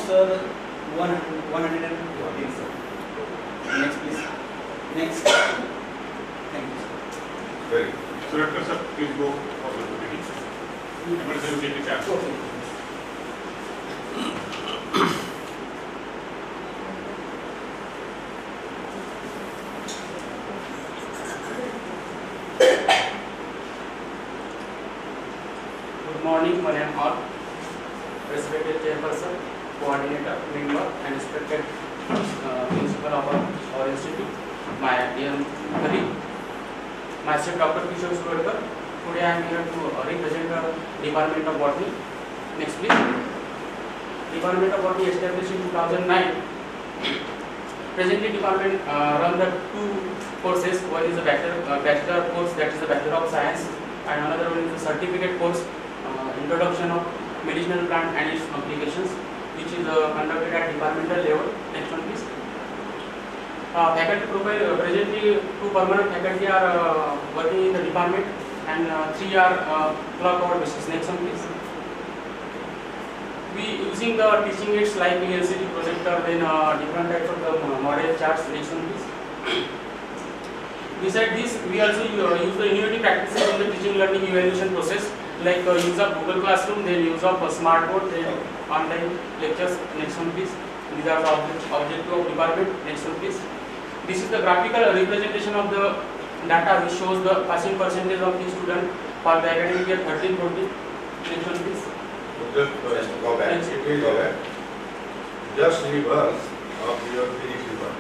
sir, 114, sir. Next, please. Next. Thank you, sir. Very good. So, Director sir, please go for the meeting. Emergency take the charge. Okay. Good morning, one and all. Respected chairperson, coordinator, member, and respected principal of our institute, my dear colleague, myself Dr. Kishore Surwadkar. Today I am here to represent the Department of Botany. Next, please. Department of Botany established in 2009. Presently, department run the two courses. One is a bachelor course, that is the Bachelor of Science, and another one is a certificate course, Introduction of Medicinal Plant and its Applications, which is conducted at departmental level. Next one, please. Faculty profile, presently 2 permanent faculty are working in the department and 3 are clock hour basis. Next one, please. We using the teaching aids like LCD projector, then different types of the model charts. Next one, please. Besides this, we also use the innovative practices in the teaching learning evaluation process, like use of Google Classroom, then use of smart board, then online lectures. Next one, please. These are the objective of department. Next one, please. This is the graphical representation of the data which shows the passing percentage of the student for the academic year 13-14. Next one, please. Just go back. Please go back. Just reverse of your PhD work.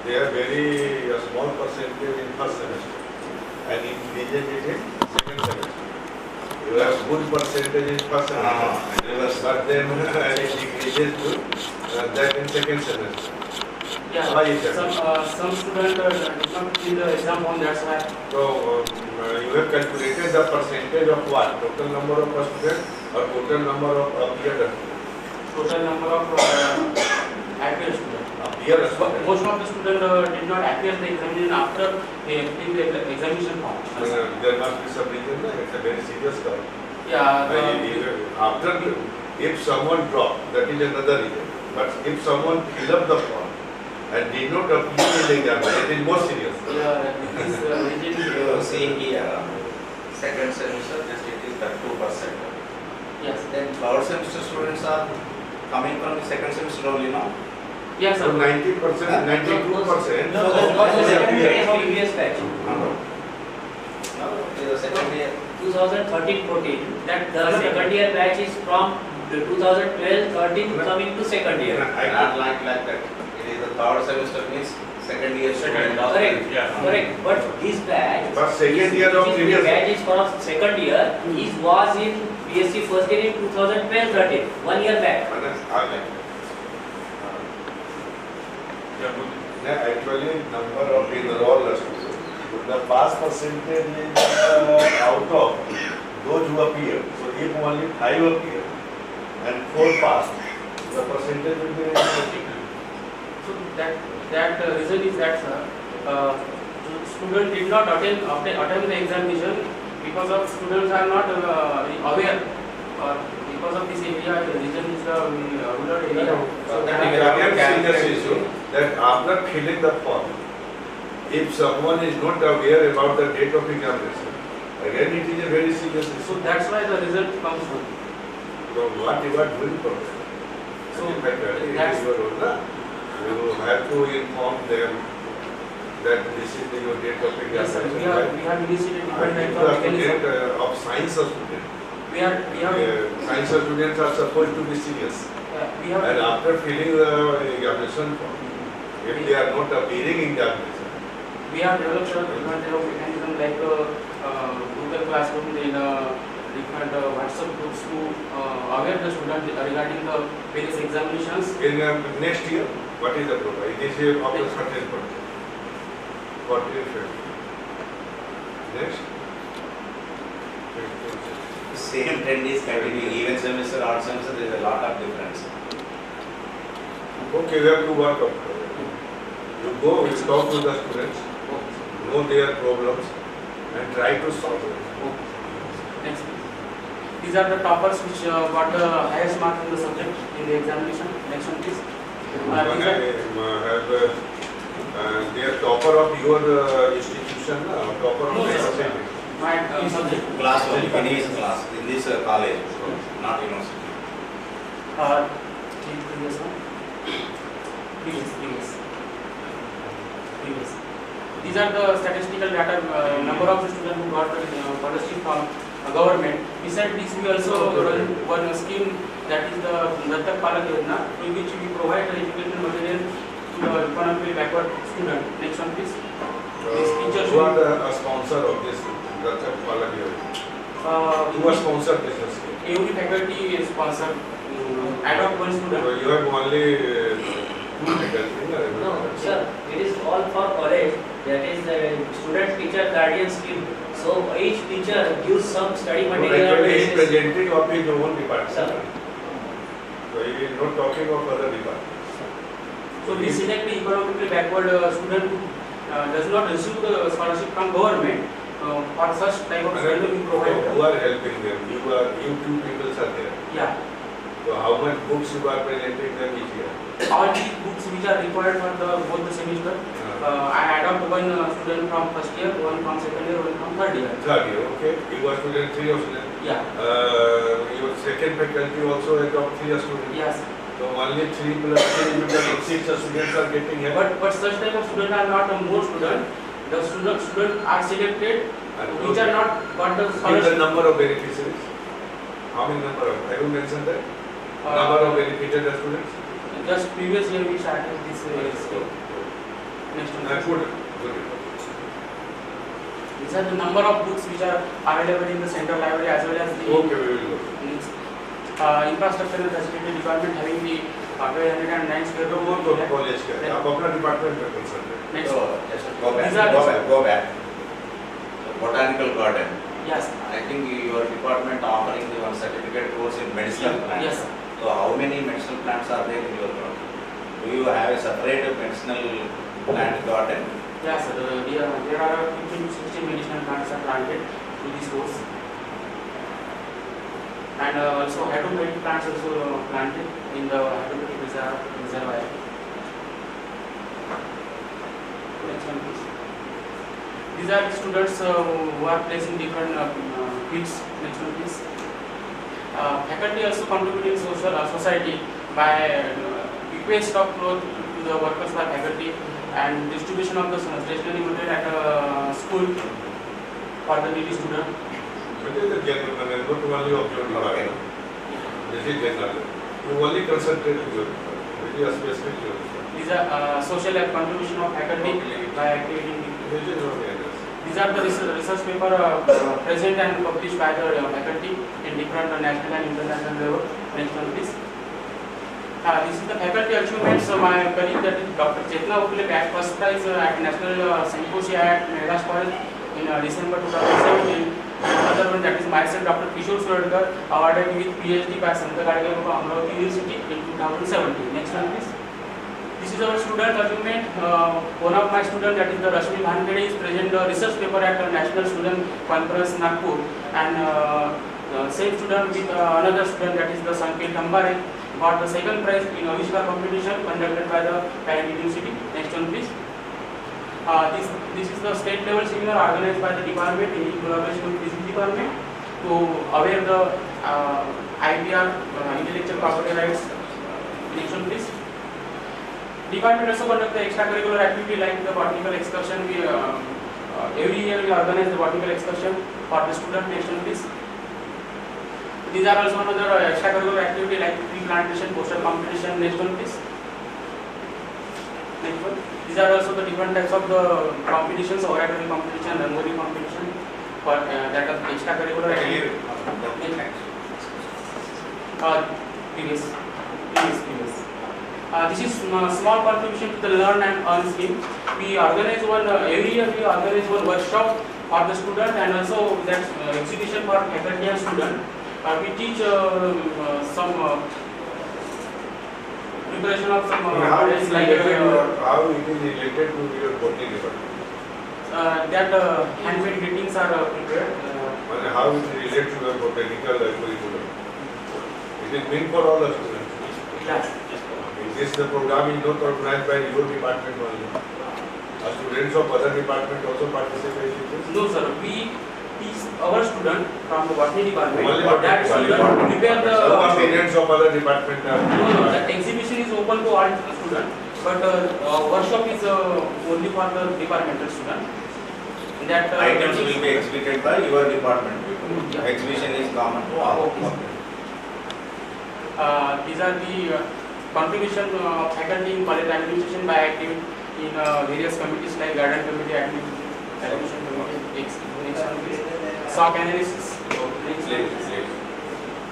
They are very small percentage in first semester and increases it in second semester. You have good percentage in first semester, but then it decreases to that in second semester. Yeah, Why is that? some student did not in the exam form, that's why. So you have calculated the percentage of what? Total number of students or total number of appeared Total number of appear students. Most of the students did not appear the examination after filling the examination form. There must be some reason. It's a very serious term. Yeah. After, if someone dropped, that is another reason. But if someone fill up the form and did not appear in the exam, it is more serious. Yeah, this You see here, second semester just it is the 2%. yes. Then third semester students are coming from the second semester only now. Yes, So sir. 90%, 92%. No, what is the second previous batch? Now it is the second year. 2013-14. That the second year batch is from the 2012-13 coming to second year. Not like that. It is the third semester means second year student. Correct. Yeah. Correct. But this batch, But second year of previous. batch is from second year. Is was in BSc first year in 2012-13. 1 year back. Actually, number of enrolled students. The pass percentage is out of those who appear. So if only 5 appear and 4 pass, the percentage will be 40. So that reason is that, sir, student did not attend the examination because of students are not aware, or because of this area. The reason is the rural area. So That is a very serious issue that after filling the form, if someone is not aware about the date of examination, again it is a very serious issue. So that's why the result comes from. So what you are doing for them? So So it that's is your role, na? You have to inform them that this is your date of yes, sir. examination. We have initiated And different if types you of are student mechanism. of science student, We have science students are supposed to be serious. we have And after filling the examination form, if they are not appearing in examination, we have developed different type of mechanism like Google Classroom, then different WhatsApp groups to aware the student regarding the various examinations. in next year, what is the program? This year of the certain project. 40 and 50. Next. Same trend is continuing. Even semester, odd semester, there is a lot of difference. Okay, we have to work out. You go, you talk to the students, know their problems, and try to solve them. Next, please. These are the toppers which got the highest mark in the subject in the examination. Next one, please. When These I are, have they are topper of your institution, topper of No, the sir. society. my subject. Class only, in his class, in this college, not university. Previous one. Previous. These are the statistical data, number of students who got the scholarship from government. Besides this, we also run one scheme, that is the Dattak Palak Yojana, through which we provide the educational material to the economically backward student. Next one, please. This teacher Who are the sponsor of this Dattak Palak Yojana? Who are sponsored this scheme? every faculty is sponsored. Adopt one So student. you have only two faculty. No, sir, it is all for college. That is the student teacher guardian scheme. So each teacher gives some study So material. actually he is basis. presenting of his own department. Sir. So he is not talking of other department. So we select the economically backward student who does not receive the scholarship from government. For such type of student we provide. Who are helping them? You two people are there. Yeah. So how much books you are presenting them each year? All these books which are required for both the semester, I adopt one student from first year, one from second year, one from third year. Third year, okay. You are student 3 of them. Yeah. Your second faculty also adopt 3 students. Yes. So only 3 plus 3 because 6 students are getting here. But such type of student are not more student. The students are selected which are not got the Give the scholarship. number of beneficiaries. How many number of? Have you mentioned that? Number of benefited students? Just previous year we started this scheme. Next one. Good. These are the number of books which are available in the central library as well as the Okay, we will go. next, infrastructure and facility department having the 1209 square तो room. वो तो college का है। आप अपना department में concern है। Next. So, just go back, These are go the- back, go back. So, botanical garden. Yes. I think your department offering the one certificate course in medicinal plants. Yes. So how many medicinal plants are there in your garden? Do you have a separate medicinal plant garden? Yes, sir. There are 15 to 16 medicinal plants are planted through this course. And also hydroponic plants also planted in the hydroponic reservoir. Next one, please. These are students who are placed in different fields. Next one, please. Faculty also contribute in society by request of clothes to the workers by faculty and distribution of the stationery material at school for the needy student. It is the general management only of your department. This is general. You only concentrate on your department. It is a specific your department. These are social contribution of faculty by creating. This is not the These are the research paper present and published by the faculty in different national and international level. Next one, please. This is the faculty achievements. My colleague, that is Dr. Chetna Ukule, got first prize at National Symposia at Megas College in December 2017. Another one, that is myself, Dr. Kishore Suradkar, awarded with PhD by Santa Gadkar of Amravati University in 2017. Next one, please. This is our student achievement. One of my students, that is the Rashmi Bhankade, is present the research paper at the National Student Conference Nagpur, and same student with another student, that is the Sanket Ambare, got the second prize in Avishkar competition conducted by the parent university. Next one, please. This is the state level seminar organized by the department in collaboration with physics department to aware the IPR, intellectual property rights. Next one, please. Department also conduct the extracurricular activity like the botanical excursion. Every year we organize the botanical excursion for the student. Next one, please. These are also another extracurricular activity like tree plantation, poster competition. Next one, please. Next one. These are also the different types of the competitions, oratory competition, rangoli competition for that of extracurricular activity. Previous. This is small contribution to the learn and earn scheme. We organize every year we organize one workshop for the student and also that exhibition for faculty and student. We teach some preparation of some how it is like related to your botany department? that handmade greetings are prepared. and how it relates to your technical curriculum. It is meant for all the students. Yes. This the program is not organized by your department only. Students of other department also participate in this. No sir, we teach our student from the botany department. Only That botany student prepare the. Some students of other department are. No, the exhibition is open to all students, but workshop is only for the departmental student. That Items will be exhibited by your department. Yeah. Exhibition is common to all. Okay. These are the contribution of faculty in college administration by acting in various committees like garden committee, admission committee, next one is SOC analysis.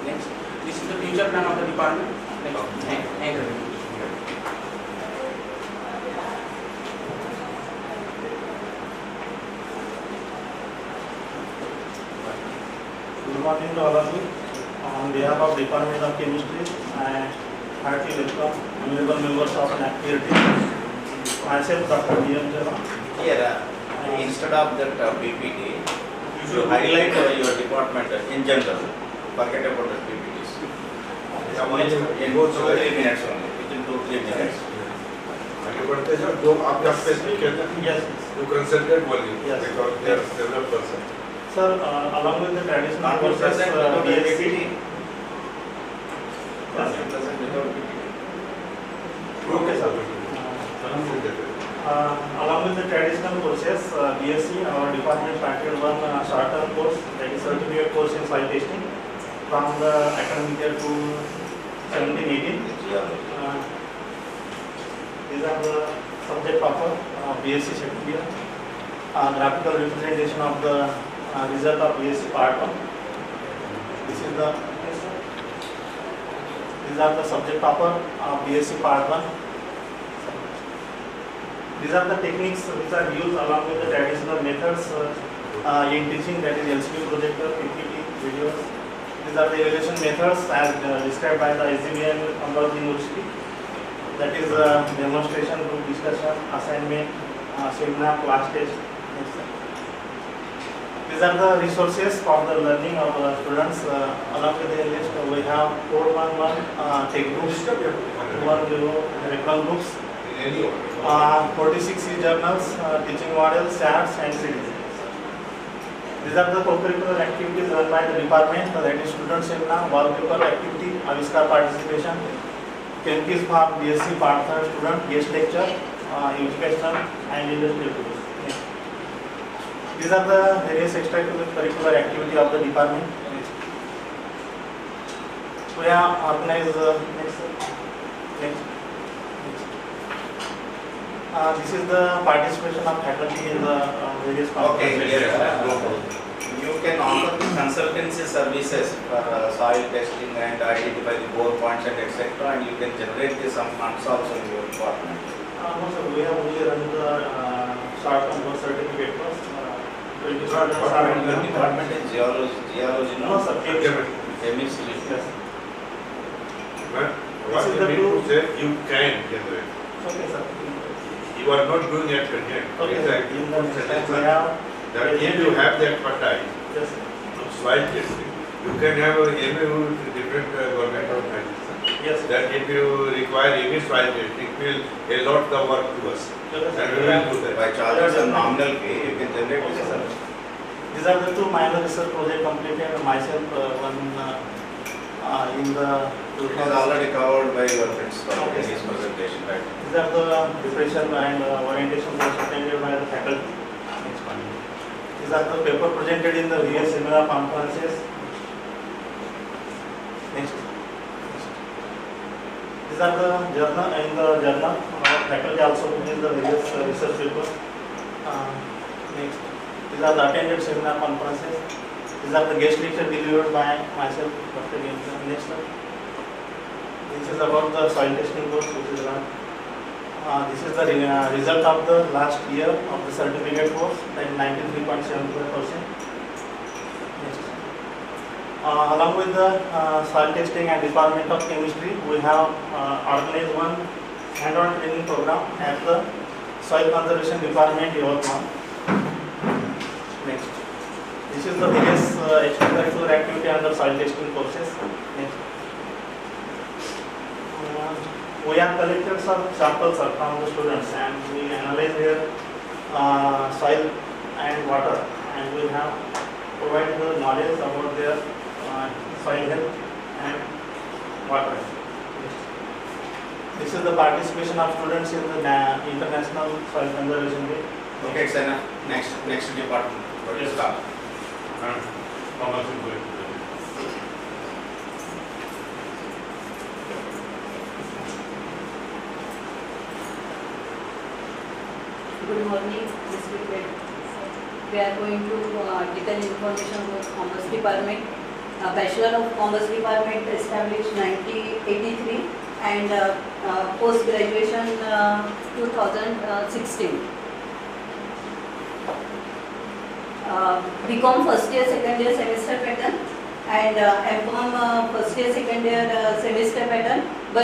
Next, this is the future plan of the department. Next, thank you. Good morning to all of you. On behalf of Department of Chemistry, I heartily welcome honorable members of NACTIR team. Myself, Dr. D.M. Jha. Here, instead of that PPT, you should highlight your department in general. Forget about the PPTs. In 2-3 minutes only. Within 2-3 minutes. आगे बढ़ते हैं जो आपका specific है ना Yes, you consulted only Yes. because there are several persons. sir, along with the traditional Not courses, present without BSc, PPT. Yes. Present without PPT. Okay, sir. Along with the traditional courses, BSc, our department started one short-term course, that is certificate course in soil testing from the academic year to 17-18. These are the subject offer BSc second year. Graphical representation of the result of BSc part 1. These are the subject offer BSc part 1. These are the techniques which are used along with the traditional methods in teaching, that is LCD projector, PPT, videos. These are the evaluation methods as described by the SGBM Amravati University. That is demonstration, group discussion, assignment, seminar, class test. These are the resources for the learning of students. Along with the list, we have 411 tech groups, 210 referral groups, 46 e-journals, teaching models, charts, and CDs. These are the co-curricular activities run by the department, that is student seminar, wallpaper activity, Aviskar participation, Chemistry for BSc Part 3 student, guest lecture, educational and industrial tools. These are the various extracurricular activity of the department. We have organized next. This is the participation of faculty in the various Okay, conferences. here you can offer the consultancy services for soil testing and identify the bore points and etc. And you can generate some funds also in your department. No, sir, we have only run the short-term course certificate course. Your department is geology, No, sir, chemistry. Yes. But This what is you the mean two- to say, you can generate. Okay, sir. You are not doing it yet. Okay, It's sir. like In the next time we that have. if you have the expertise Yes, sir. of soil testing, you can have a MOU with different government organizations. Yes, sir. That if you require any soil testing, it will allot the work to us. Okay, sir. And we will do that. By charging some nominal fee, you can generate Okay, this. sir. These are the two minor research projects completed myself, one in the. It is already covered by your principal Okay, in his presentation, right? These are the preparation and orientation course attended by the faculty. Next one. These are the paper presented in the various seminar conferences. Next. These are the journal faculty also published the various research papers. Next. These are the attended seminar conferences. These are the guest lecture delivered by myself, Dr. D. Next one. This is about the soil testing course which is run. This is the result of the last year of the certificate course, like 93.75%. Along with the soil testing and Department of Chemistry, we have organized one hands-on training program at the Soil Conservation Department, Yavatmal. Next. This is the various extracurricular activity under soil testing courses. Next. We have collected some samples from the students and we analyze their soil and water, and we have provided the knowledge about their soil health and water. This is the participation of students in the International Soil Conservation Day. Okay, Sana. Next department. What is that? Good morning, District Head. We are going to detail information about Commerce Department. Bachelor of Commerce Department established 1983 and post graduation 2016. BCom first year, second year semester pattern and MCom first year, second year semester pattern.